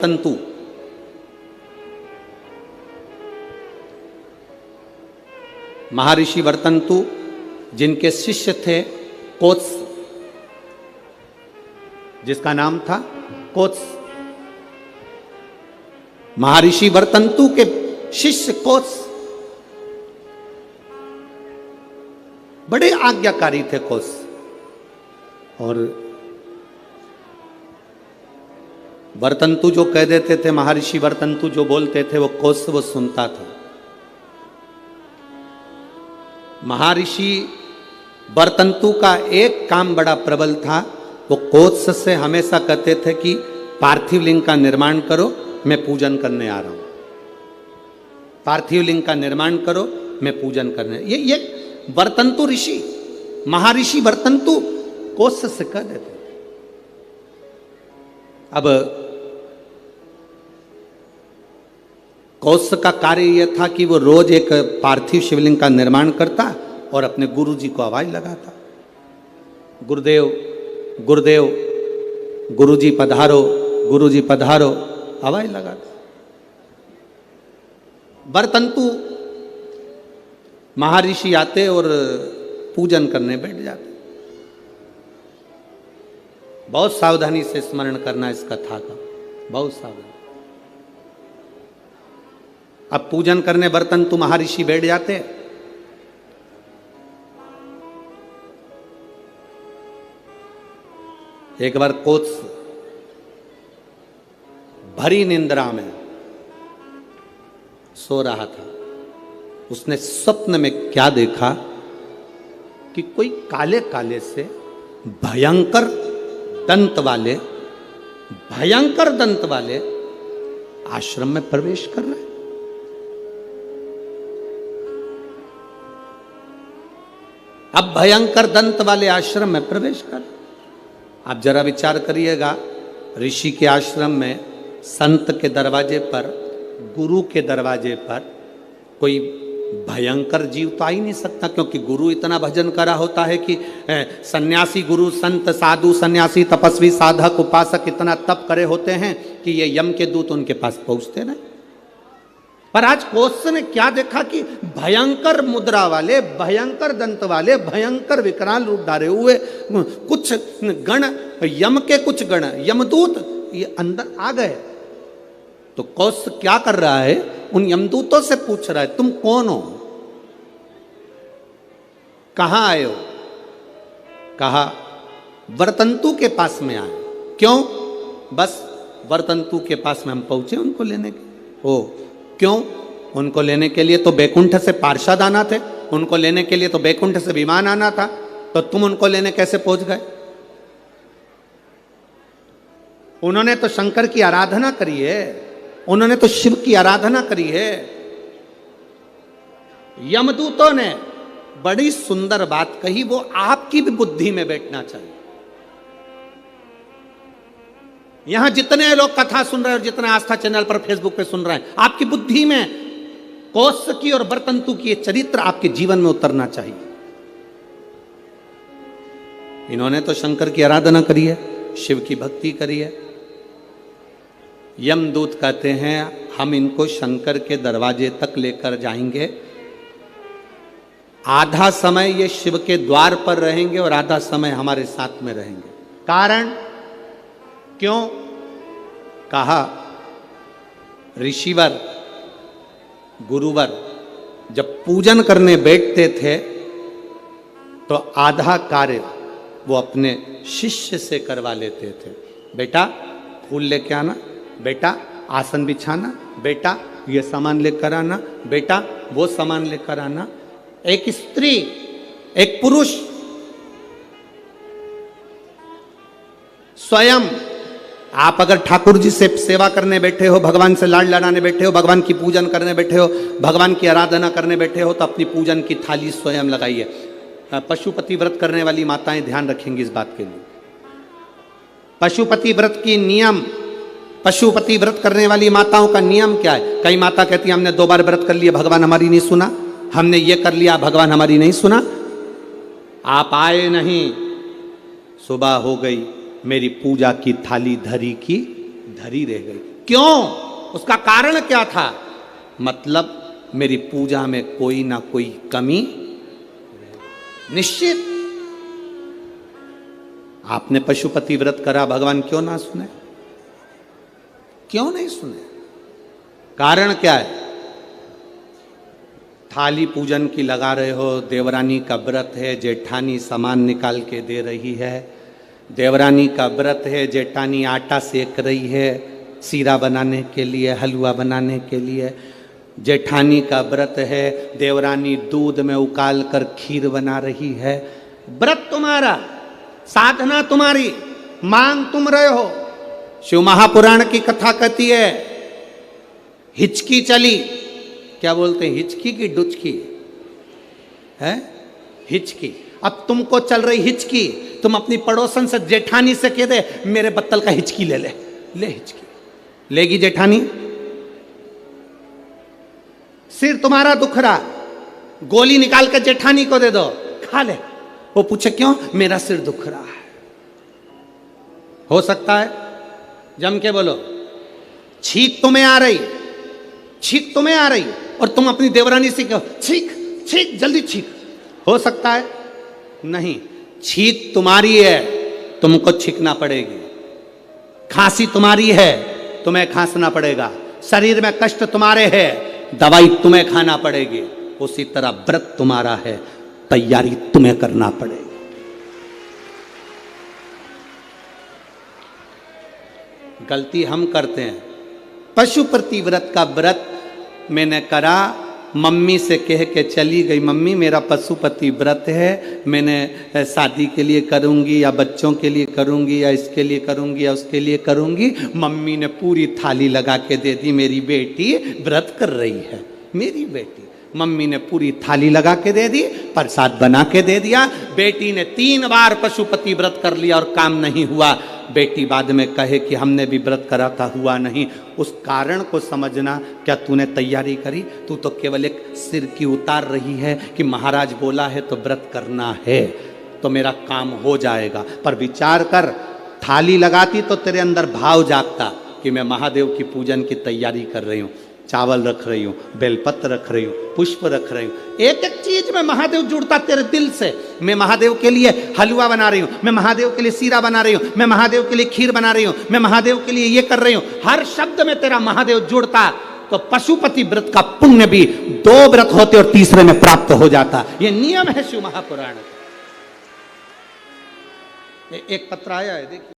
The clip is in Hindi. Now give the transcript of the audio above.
तंतु महर्षि वर्तंतु जिनके शिष्य थे कोत्स, जिसका नाम था कोत्स। महर्षि वर्तंतु के शिष्य कोत्स बड़े आज्ञाकारी थे कोत्स। और वर्तंतु जो कह देते थे, महर्षि वर्तंतु जो बोलते थे वो कोत्स वो सुनता था। महर्षि वर्तंतु का एक काम बड़ा प्रबल था, वो कोत्स से हमेशा कहते थे कि पार्थिव लिंग का निर्माण करो, मैं पूजन करने आ रहा हूं। पार्थिव लिंग का निर्माण करो, मैं पूजन करने। ये वर्तंतु ऋषि, महर्षि वर्तंतु कोत्स से कह देते। अब कोत्स का कार्य यह था कि वो रोज एक पार्थिव शिवलिंग का निर्माण करता और अपने गुरु जी को आवाज लगाता, गुरुदेव गुरुदेव, गुरुजी पधारो, गुरुजी पधारो, आवाज लगाता। वर्तंतु महर्षि आते और पूजन करने बैठ जाते। बहुत सावधानी से स्मरण करना इस कथा का, बहुत सावधानी। अब पूजन करने वर्तंतु महर्षि बैठ जाते। एक बार कोत्स भरी निंद्रा में सो रहा था। उसने स्वप्न में क्या देखा कि कोई काले काले से भयंकर दंत वाले आश्रम में प्रवेश कर रहे। अब भयंकर दंत वाले आश्रम में प्रवेश कर। आप जरा विचार करिएगा, ऋषि के आश्रम में संत के दरवाजे पर, गुरु के दरवाजे पर कोई भयंकर जीव तो आ ही नहीं सकता, क्योंकि गुरु इतना भजन करा होता है कि सन्यासी गुरु संत साधु सन्यासी तपस्वी साधक उपासक इतना तप करे होते हैं कि ये यम के दूत उनके पास पहुंचते नहीं। पर आज कोत्स ने क्या देखा कि भयंकर मुद्रा वाले, भयंकर दंत वाले, भयंकर विकराल रूप धारे हुए कुछ गण, यम के कुछ गण, यमदूत ये अंदर आ गए। तो कोत्स क्या कर रहा है, उन यमदूतों से पूछ रहा है, तुम कौन हो, कहां आए हो? कहा वर्तंतु के पास में आए। क्यों? बस वर्तंतु के पास में हम पहुंचे उनको लेने के। ओ क्यों? उनको लेने के लिए तो बैकुंठ से पार्षद आना थे, उनको लेने के लिए तो बैकुंठ से विमान आना था, तो तुम उनको लेने कैसे पहुंच गए? उन्होंने तो शंकर की आराधना करी है, उन्होंने तो शिव की आराधना करी है। यमदूतों ने बड़ी सुंदर बात कही, वो आपकी भी बुद्धि में बैठना चाहिए। यहां जितने लोग कथा सुन रहे हैं और जितने आस्था चैनल पर फेसबुक पे सुन रहे हैं, आपकी बुद्धि में कोत्स की और वर्तंतु की चरित्र आपके जीवन में उतरना चाहिए। इन्होंने तो शंकर की आराधना करी है, शिव की भक्ति करी है। यमदूत कहते हैं हम इनको शंकर के दरवाजे तक लेकर जाएंगे, आधा समय ये शिव के द्वार पर रहेंगे और आधा समय हमारे साथ में रहेंगे। कारण क्यों? कहा ऋषिवर गुरुवर जब पूजन करने बैठते थे तो आधा कार्य वो अपने शिष्य से करवा लेते थे। बेटा फूल लेके आना, बेटा आसन बिछाना, बेटा ये सामान लेकर आना, बेटा वो सामान लेकर आना। एक स्त्री एक पुरुष स्वयं, आप अगर ठाकुर जी से सेवा करने बैठे हो, भगवान से लाड लड़ाने बैठे हो, भगवान की पूजन करने बैठे हो, भगवान की आराधना करने बैठे हो, तो अपनी पूजन की थाली स्वयं लगाइए। पशुपति व्रत करने वाली माताएं ध्यान रखेंगी इस बात के लिए। पशुपति व्रत की नियम, पशुपति व्रत करने वाली माताओं का नियम क्या है? कई माता कहती है हमने 2 बार व्रत कर लिया, भगवान हमारी नहीं सुना, हमने ये कर लिया, भगवान हमारी नहीं सुना। आप आए नहीं, सुबह हो गई, मेरी पूजा की थाली धरी की धरी रह गई। क्यों? उसका कारण क्या था? मतलब मेरी पूजा में कोई ना कोई कमी निश्चित। आपने पशुपति व्रत करा, भगवान क्यों ना सुने? क्यों नहीं सुने? कारण क्या है? थाली पूजन की लगा रहे हो, देवरानी का व्रत है, जेठानी सामान निकाल के दे रही है, देवरानी का व्रत है, जेठानी आटा सेक रही है सीरा बनाने के लिए, हलवा बनाने के लिए, जेठानी का व्रत है, देवरानी दूध में उकाल कर खीर बना रही है। व्रत तुम्हारा, साधना तुम्हारी, मांग तुम रहे हो। शिव महापुराण की कथा कहती है, हिचकी चली, क्या बोलते हैं, हिचकी की डुचकी है, हिचकी। अब तुमको चल रही हिचकी, तुम अपनी पड़ोसन से, जेठानी से कह दे मेरे बत्तल का हिचकी ले ले, ले हिचकी, लेगी जेठानी? सिर तुम्हारा दुख रहा, गोली निकाल के जेठानी को दे दो, खा ले। वो पूछे क्यों? मेरा सिर दुख रहा है। हो सकता है? जम के बोलो। छींक तुम्हें आ रही, छींक तुम्हें आ रही, और तुम अपनी देवरानी से कहो छींक छींक जल्दी छींक। हो सकता है? नहीं। छींक तुम्हारी है, तुमको छींकना पड़ेगी। खांसी तुम्हारी है, तुम्हें खांसना पड़ेगा। शरीर में कष्ट तुम्हारे है, दवाई तुम्हें खाना पड़ेगी। उसी तरह व्रत तुम्हारा है, तैयारी तुम्हें करना पड़ेगी। गलती हम करते हैं। पशुपति व्रत का व्रत मैंने करा, मम्मी से कह के चली गई, मम्मी मेरा पशुपति व्रत है, मैंने शादी के लिए करूंगी या बच्चों के लिए करूंगी या इसके लिए करूंगी या उसके लिए करूंगी। मम्मी ने पूरी थाली लगा के दे दी, मेरी बेटी व्रत कर रही है, मेरी बेटी। मम्मी ने पूरी थाली लगा के दे दी, प्रसाद बना के दे दिया। बेटी ने 3 बार पशुपति व्रत कर लिया और काम नहीं हुआ। बेटी बाद में कहे कि हमने भी व्रत करा था, हुआ नहीं। उस कारण को समझना। क्या तूने तैयारी करी? तू तो केवल एक सिर की उतार रही है कि महाराज बोला है तो व्रत करना है तो मेरा काम हो जाएगा। पर विचार कर, थाली लगाती तो तेरे अंदर भाव जागता कि मैं महादेव की पूजन की तैयारी कर रही हूँ, चावल रख रही हूँ, बेलपत्र रख रही हूँ, पुष्प रख रही हूँ, एक एक चीज में महादेव जुड़ता तेरे दिल से। मैं महादेव के लिए हलवा बना रही हूँ, मैं महादेव के लिए सीरा बना रही हूँ, मैं महादेव के लिए खीर बना रही हूँ, मैं महादेव के लिए ये कर रही हूँ। हर शब्द में तेरा महादेव जुड़ता तो पशुपति व्रत का पुण्य भी 2 व्रत होते और तीसरे में प्राप्त हो जाता। ये नियम है शिव महापुराण। एक पत्र आया है, देखिए।